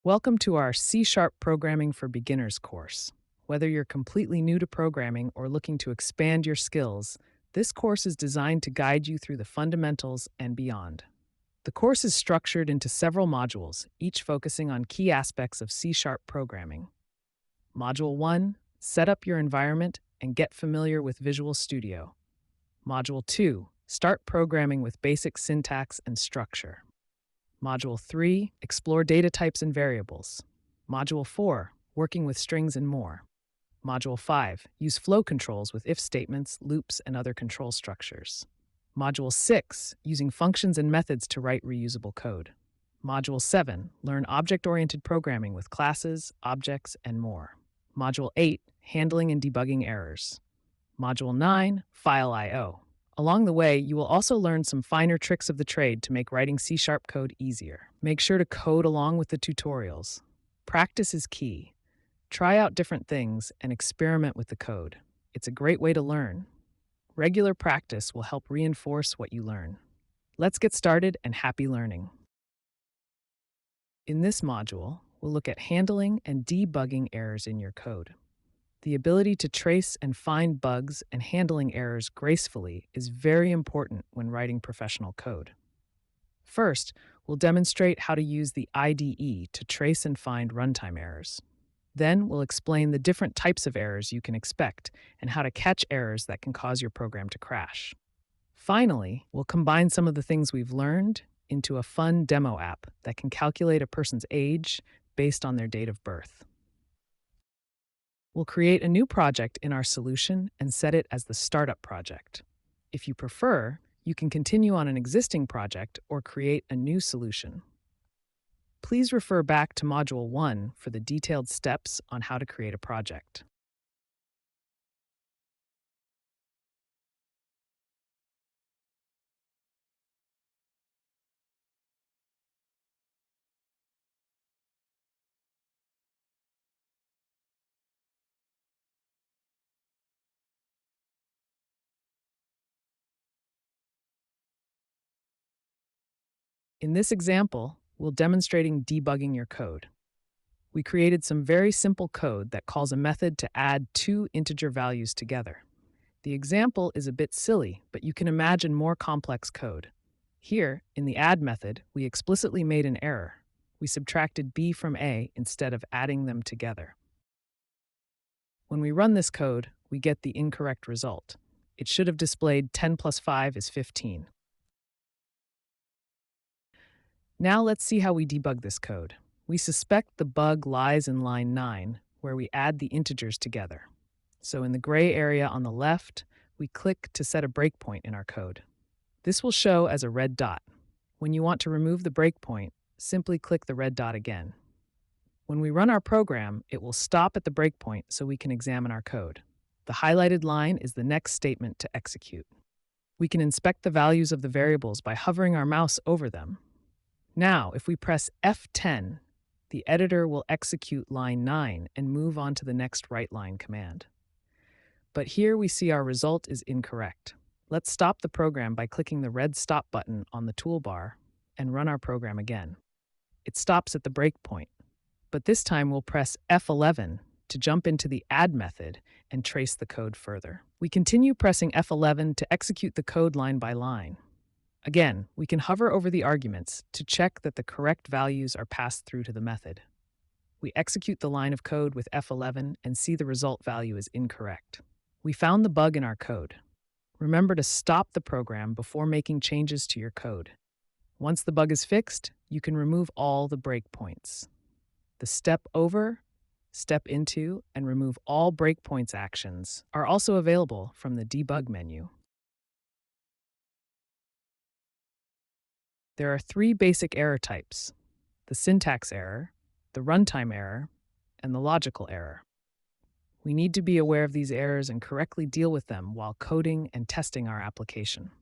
Welcome to our C# Programming for Beginners course. Whether you're completely new to programming or looking to expand your skills, this course is designed to guide you through the fundamentals and beyond. The course is structured into several modules, each focusing on key aspects of C# programming. Module 1, set up your environment and get familiar with Visual Studio. Module 2, start programming with basic syntax and structure. Module 3, explore data types and variables. Module 4, working with strings and more. Module 5, use flow controls with if statements, loops, and other control structures. Module 6, using functions and methods to write reusable code. Module 7, learn object-oriented programming with classes, objects, and more. Module 8, handling and debugging errors. Module 9, file I/O. Along the way, you will also learn some finer tricks of the trade to make writing C# code easier. Make sure to code along with the tutorials. Practice is key. Try out different things and experiment with the code. It's a great way to learn. Regular practice will help reinforce what you learn. Let's get started and happy learning. In this module, we'll look at handling and debugging errors in your code. The ability to trace and find bugs and handling errors gracefully is very important when writing professional code. First, we'll demonstrate how to use the IDE to trace and find runtime errors. Then, we'll explain the different types of errors you can expect and how to catch errors that can cause your program to crash. Finally, we'll combine some of the things we've learned into a fun demo app that can calculate a person's age based on their date of birth. We'll create a new project in our solution and set it as the startup project. If you prefer, you can continue on an existing project or create a new solution. Please refer back to Module 1 for the detailed steps on how to create a project. In this example, we're demonstrating debugging your code. We created some very simple code that calls a method to add two integer values together. The example is a bit silly, but you can imagine more complex code. Here, in the add method, we explicitly made an error. We subtracted b from a instead of adding them together. When we run this code, we get the incorrect result. It should have displayed 10 plus 5 is 15. Now let's see how we debug this code. We suspect the bug lies in line 9, where we add the integers together. So in the gray area on the left, we click to set a breakpoint in our code. This will show as a red dot. When you want to remove the breakpoint, simply click the red dot again. When we run our program, it will stop at the breakpoint so we can examine our code. The highlighted line is the next statement to execute. We can inspect the values of the variables by hovering our mouse over them. Now, if we press F10, the editor will execute line 9 and move on to the next write line command. But here we see our result is incorrect. Let's stop the program by clicking the red stop button on the toolbar and run our program again. It stops at the breakpoint, but this time we'll press F11 to jump into the add method and trace the code further. We continue pressing F11 to execute the code line by line. Again, we can hover over the arguments to check that the correct values are passed through to the method. We execute the line of code with F11 and see the result value is incorrect. We found the bug in our code. Remember to stop the program before making changes to your code. Once the bug is fixed, you can remove all the breakpoints. The step over, step into, and remove all breakpoints actions are also available from the debug menu. There are three basic error types: the syntax error, the runtime error, and the logical error. We need to be aware of these errors and correctly deal with them while coding and testing our application.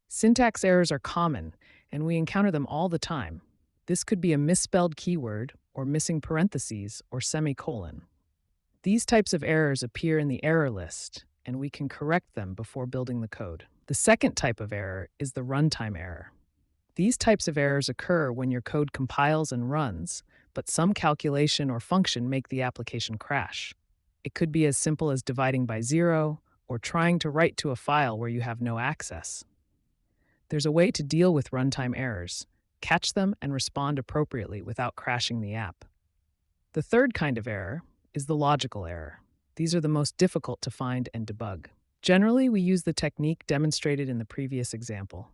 Syntax errors are common, and we encounter them all the time. This could be a misspelled keyword, or missing parentheses, or semicolon. These types of errors appear in the error list, and we can correct them before building the code. The second type of error is the runtime error. These types of errors occur when your code compiles and runs, but some calculation or function make the application crash. It could be as simple as dividing by zero or trying to write to a file where you have no access. There's a way to deal with runtime errors, catch them, and respond appropriately without crashing the app. The third kind of error is the logical error. These are the most difficult to find and debug. Generally, we use the technique demonstrated in the previous example.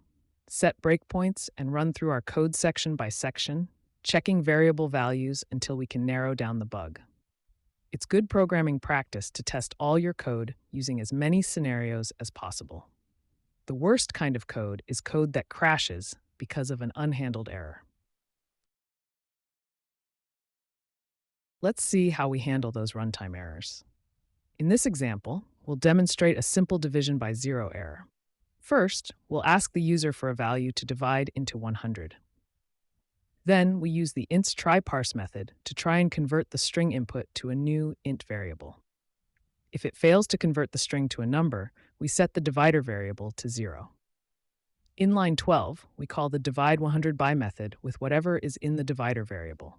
Set breakpoints and run through our code section by section, checking variable values until we can narrow down the bug. It's good programming practice to test all your code using as many scenarios as possible. The worst kind of code is code that crashes because of an unhandled error. Let's see how we handle those runtime errors. In this example, we'll demonstrate a simple division by zero error. First, we'll ask the user for a value to divide into 100. Then we use the int's try_parse method to try and convert the string input to a new int variable. If it fails to convert the string to a number, we set the divider variable to 0. In line 12, we call the divide 100 by method with whatever is in the divider variable.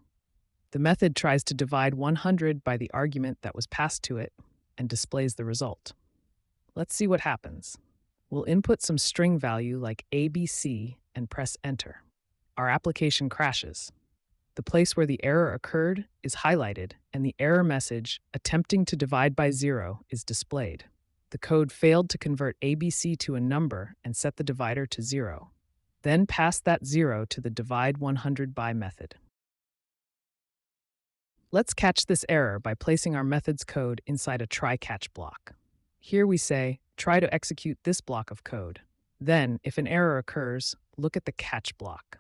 The method tries to divide 100 by the argument that was passed to it and displays the result. Let's see what happens. We'll input some string value like ABC and press enter. Our application crashes. The place where the error occurred is highlighted, and the error message, attempting to divide by zero, is displayed. The code failed to convert ABC to a number and set the divider to 0. Then pass that 0 to the divide 100 by method. Let's catch this error by placing our method's code inside a try-catch block. Here we say, try to execute this block of code. Then, if an error occurs, look at the catch block.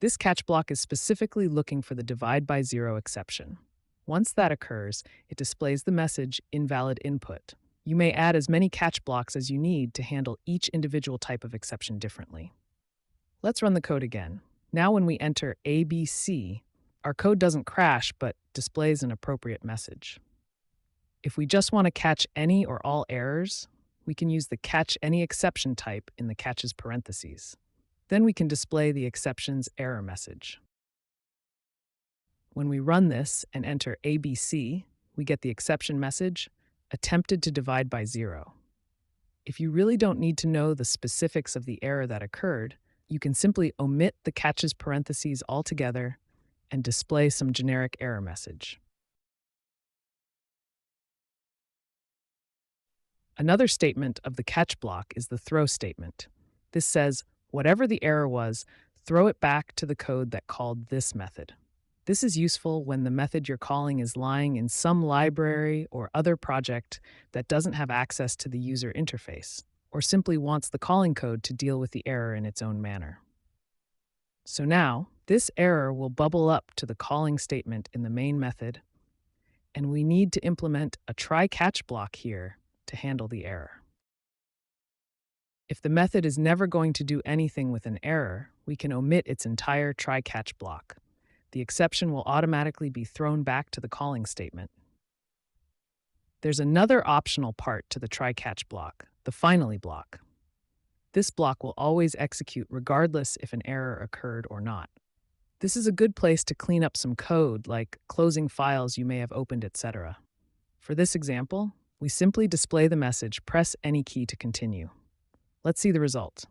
This catch block is specifically looking for the divide by zero exception. Once that occurs, it displays the message invalid input. You may add as many catch blocks as you need to handle each individual type of exception differently. Let's run the code again. Now when we enter ABC, our code doesn't crash but displays an appropriate message. If we just want to catch any or all errors, we can use the catch any exception type in the catches parentheses. Then we can display the exception's error message. When we run this and enter ABC, we get the exception message, attempted to divide by zero. If you really don't need to know the specifics of the error that occurred, you can simply omit the catches parentheses altogether and display some generic error message. Another statement of the catch block is the throw statement. This says, whatever the error was, throw it back to the code that called this method. This is useful when the method you're calling is lying in some library or other project that doesn't have access to the user interface, or simply wants the calling code to deal with the error in its own manner. So now, this error will bubble up to the calling statement in the main method, and we need to implement a try-catch block here to handle the error. If the method is never going to do anything with an error, we can omit its entire try-catch block. The exception will automatically be thrown back to the calling statement. There's another optional part to the try-catch block, the finally block. This block will always execute regardless if an error occurred or not. This is a good place to clean up some code, like closing files you may have opened, etc. For this example, we simply display the message, press any key to continue. Let's see the result.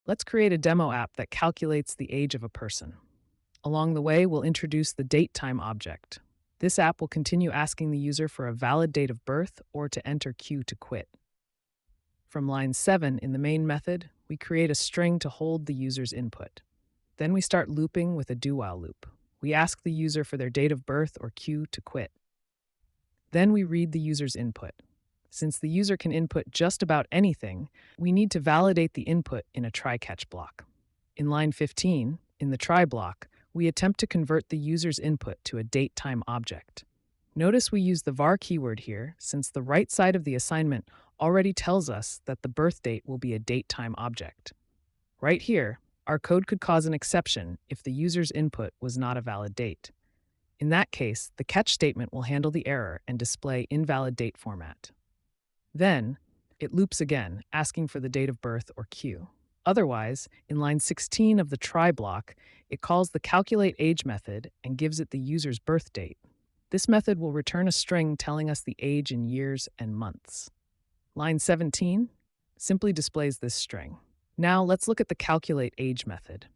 Let's create a demo app that calculates the age of a person. Along the way, we'll introduce the datetime object. This app will continue asking the user for a valid date of birth or to enter Q to quit. From line 7 in the main method, we create a string to hold the user's input. Then we start looping with a do-while loop. We ask the user for their date of birth or Q to quit. Then we read the user's input. Since the user can input just about anything, we need to validate the input in a try-catch block. In line 15, in the try block, we attempt to convert the user's input to a datetime object. Notice we use the var keyword here, since the right side of the assignment already tells us that the birth date will be a datetime object. Right here, our code could cause an exception if the user's input was not a valid date. In that case, the catch statement will handle the error and display invalid date format. Then, it loops again, asking for the date of birth or Q. Otherwise, in line 16 of the try block, it calls the calculate age method and gives it the user's birth date. This method will return a string telling us the age in years and months. Line 17 simply displays this string. Now let's look at the calculate age method.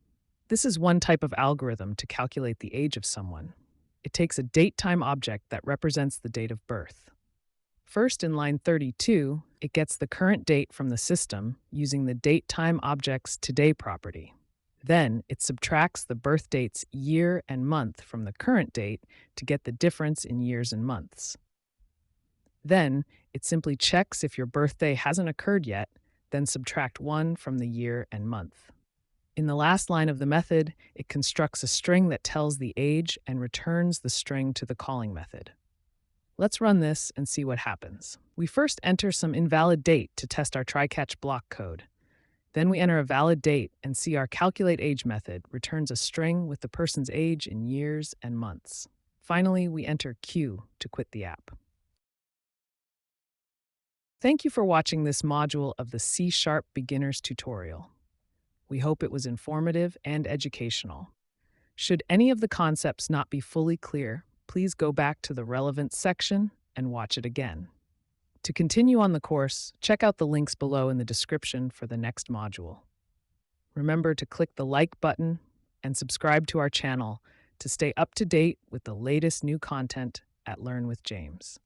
This is one type of algorithm to calculate the age of someone. It takes a date-time object that represents the date of birth. First, in line 32, it gets the current date from the system using the date-time object's today property. Then, it subtracts the birth date's year and month from the current date to get the difference in years and months. Then, it simply checks if your birthday hasn't occurred yet, then subtract 1 from the year and month. In the last line of the method, it constructs a string that tells the age and returns the string to the calling method. Let's run this and see what happens. We first enter some invalid date to test our try-catch block code. Then we enter a valid date and see our calculate age method returns a string with the person's age in years and months. Finally, we enter Q to quit the app. Thank you for watching this module of the C# Beginners tutorial. We hope it was informative and educational. Should any of the concepts not be fully clear, please go back to the relevant section and watch it again. To continue on the course, check out the links below in the description for the next module. Remember to click the like button and subscribe to our channel to stay up to date with the latest new content at Learn with James.